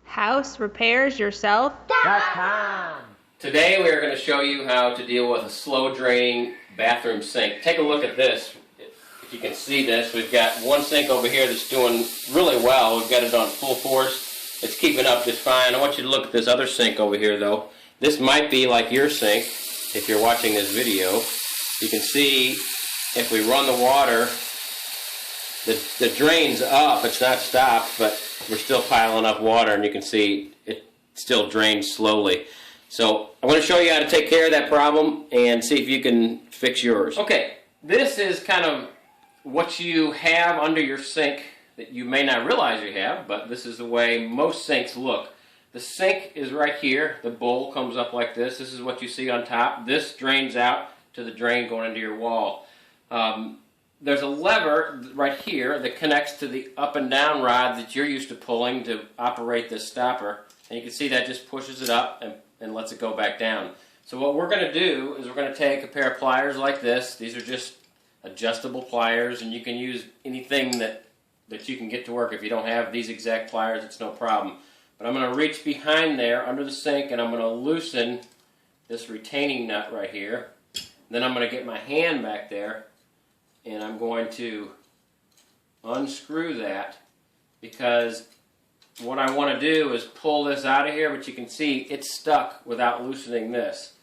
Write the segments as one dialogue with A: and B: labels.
A: HouseRepairsYourself.com. Today we are going to show you how to deal with a slow draining bathroom sink. Take a look at this. If you can see this, we've got one sink over here that's doing really well. We've got it on full force. It's keeping up just fine. I want you to look at this other sink over here though. This might be like your sink if you're watching this video. You can see if we run the water, the drain's up. It's not stopped, but we're still piling up water, and you can see it still drains slowly. So I'm going to show you how to take care of that problem and see if you can fix yours. Okay, this is kind of what you have under your sink that you may not realize you have, but this is the way most sinks look. The sink is right here. The bowl comes up like this. This is what you see on top. This drains out to the drain going into your wall. There's a lever right here that connects to the up and down rod that you're used to pulling to operate this stopper. And you can see that just pushes it up and lets it go back down. So what we're going to do is we're going to take a pair of pliers like this. These are just adjustable pliers, and you can use anything that you can get to work. If you don't have these exact pliers, it's no problem. But I'm going to reach behind there under the sink, and I'm going to loosen this retaining nut right here. Then I'm going to get my hand back there, and I'm going to unscrew that, because what I want to do is pull this out of here, but you can see it's stuck without loosening this.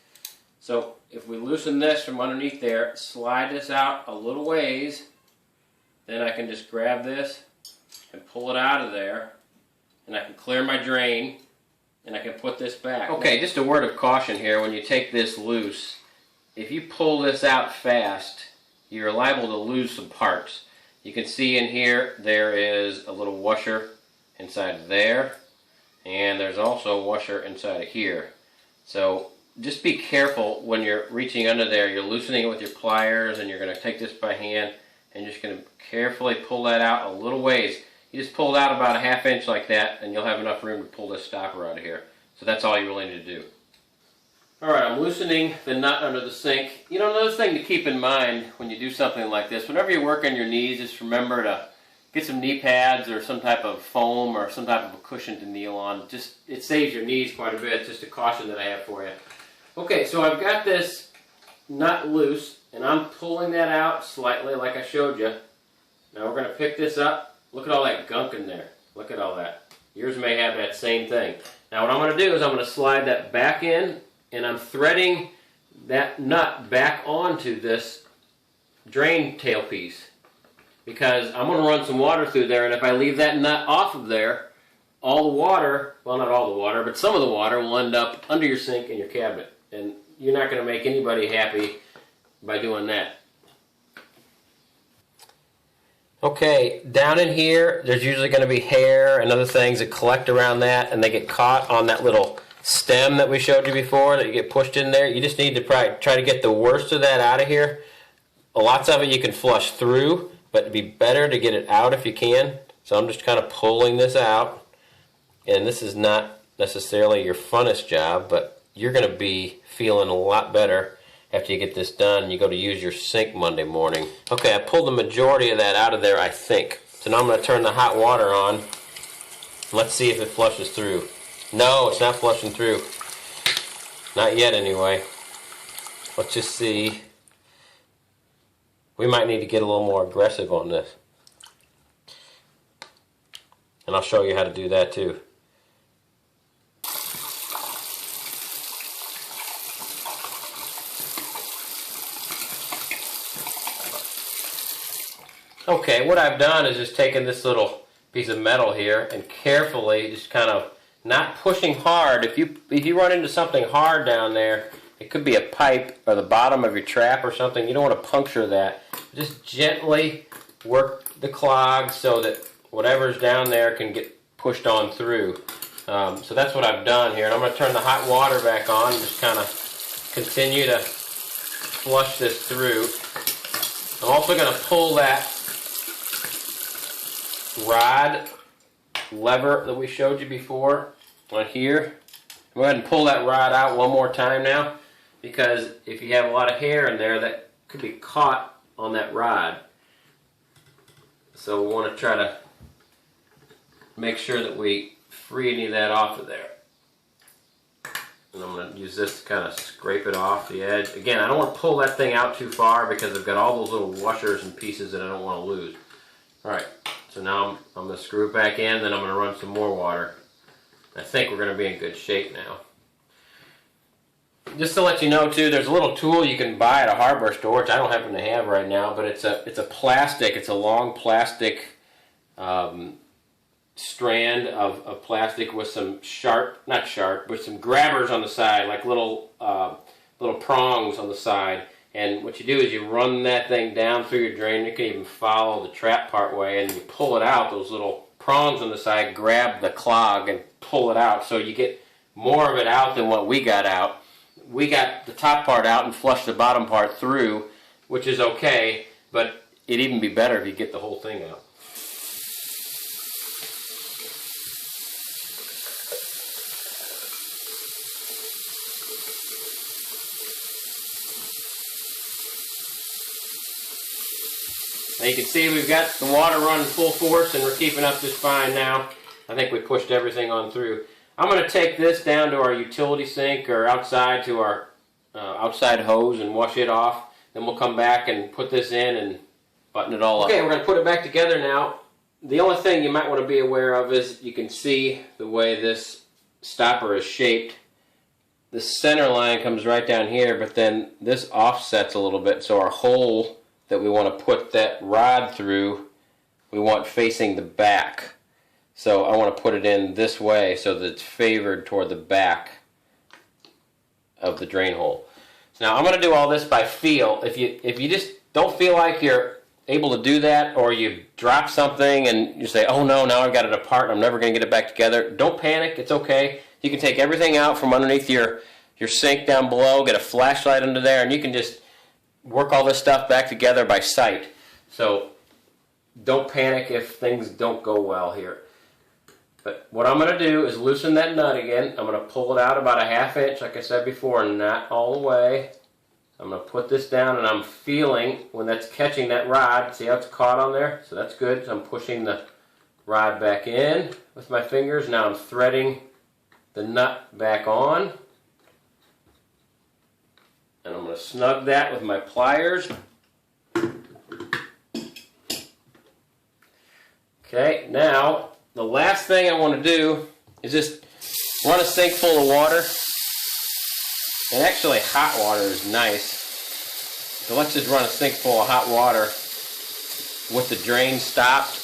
A: So if we loosen this from underneath there, slide this out a little ways, then I can just grab this and pull it out of there, and I can clear my drain, and I can put this back. Okay, just a word of caution here. When you take this loose, if you pull this out fast, you're liable to lose some parts. You can see in here there is a little washer inside of there, and there's also a washer inside of here. So just be careful when you're reaching under there. You're loosening it with your pliers, and you're going to take this by hand and just going to carefully pull that out a little ways. You just pull it out about a ½ inch like that, and you'll have enough room to pull this stopper out of here. So that's all you really need to do. Alright, I'm loosening the nut under the sink. You know, another thing to keep in mind when you do something like this, whenever you work on your knees, just remember to get some knee pads or some type of foam or some type of a cushion to kneel on. It saves your knees quite a bit. Just a caution that I have for you. Okay, so I've got this nut loose, and I'm pulling that out slightly like I showed you. Now we're going to pick this up. Look at all that gunk in there. Look at all that. Yours may have that same thing. Now what I'm going to do is I'm going to slide that back in, and I'm threading that nut back onto this drain tailpiece, because I'm going to run some water through there, and if I leave that nut off of there, all the water, well, not all the water, but some of the water will end up under your sink and your cabinet, and you're not going to make anybody happy by doing that. Okay, down in here, there's usually going to be hair and other things that collect around that, and they get caught on that little stem that we showed you before that you get pushed in there. You just need to try to get the worst of that out of here. Lots of it you can flush through, but it'd be better to get it out if you can. So I'm just kind of pulling this out, and this is not necessarily your funnest job, but you're going to be feeling a lot better after you get this done and you go to use your sink Monday morning. Okay, I pulled the majority of that out of there, I think. So now I'm going to turn the hot water on. Let's see if it flushes through. No, it's not flushing through. Not yet, anyway. Let's just see. We might need to get a little more aggressive on this. And I'll show you how to do that too. Okay, what I've done is just taken this little piece of metal here and carefully just kind of not pushing hard. If you run into something hard down there, it could be a pipe or the bottom of your trap or something. You don't want to puncture that. Just gently work the clog so that whatever's down there can get pushed on through. So that's what I've done here. And I'm going to turn the hot water back on and just kind of continue to flush this through. I'm also going to pull that rod lever that we showed you before on here. Go ahead and pull that rod out one more time now, because if you have a lot of hair in there, that could be caught on that rod. So we want to try to make sure that we free any of that off of there. And I'm going to use this to kind of scrape it off the edge. Again, I don't want to pull that thing out too far because I've got all those little washers and pieces that I don't want to lose. Alright, so now I'm going to screw it back in, then I'm going to run some more water. I think we're going to be in good shape now. Just to let you know too, there's a little tool you can buy at a hardware store, which I don't happen to have right now, but it's a plastic, it's a long plastic strand of plastic with some with some grabbers on the side, like little prongs on the side. And what you do is you run that thing down through your drain. You can even follow the trap part way, and you pull it out. Those little prongs on the side grab the clog and pull it out, so you get more of it out than what we got out. We got the top part out and flushed the bottom part through, which is okay, but it'd even be better if you get the whole thing out. Now you can see we've got the water running full force and we're keeping up just fine now. I think we pushed everything on through. I'm going to take this down to our utility sink or outside to our outside hose and wash it off. Then we'll come back and put this in and button it all up. Okay, we're going to put it back together now. The only thing you might want to be aware of is you can see the way this stopper is shaped. The center line comes right down here, but then this offsets a little bit, so our hole that we want to put that rod through, we want facing the back. So I want to put it in this way so that it's favored toward the back of the drain hole. So now I'm going to do all this by feel. If you just don't feel like you're able to do that, or you drop something and you say, oh no, now I've got it apart and I'm never going to get it back together, don't panic, it's okay. You can take everything out from underneath your sink down below, get a flashlight under there, and you can just work all this stuff back together by sight. So don't panic if things don't go well here. But what I'm going to do is loosen that nut again. I'm going to pull it out about a 1/2 inch, like I said before, not all the way. I'm going to put this down, and I'm feeling when that's catching that rod. See how it's caught on there? So that's good. So I'm pushing the rod back in with my fingers. Now I'm threading the nut back on. And I'm going to snug that with my pliers. Okay, now the last thing I want to do is just run a sink full of water. And actually hot water is nice. So let's just run a sink full of hot water with the drain stopped.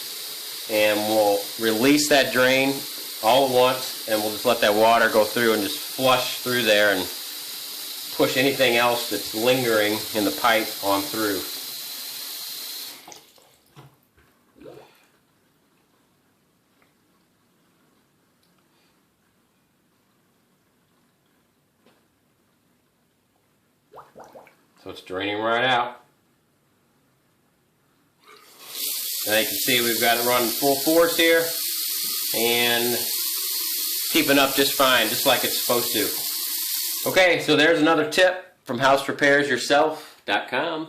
A: And we'll release that drain all at once. And we'll just let that water go through and just flush through there and push anything else that's lingering in the pipe on through. So it's draining right out. Now you can see we've got it running full force here and keeping up just fine, just like it's supposed to. Okay, so there's another tip from houserepairsyourself.com.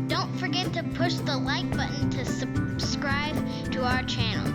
B: Don't forget to push the like button to subscribe to our channel.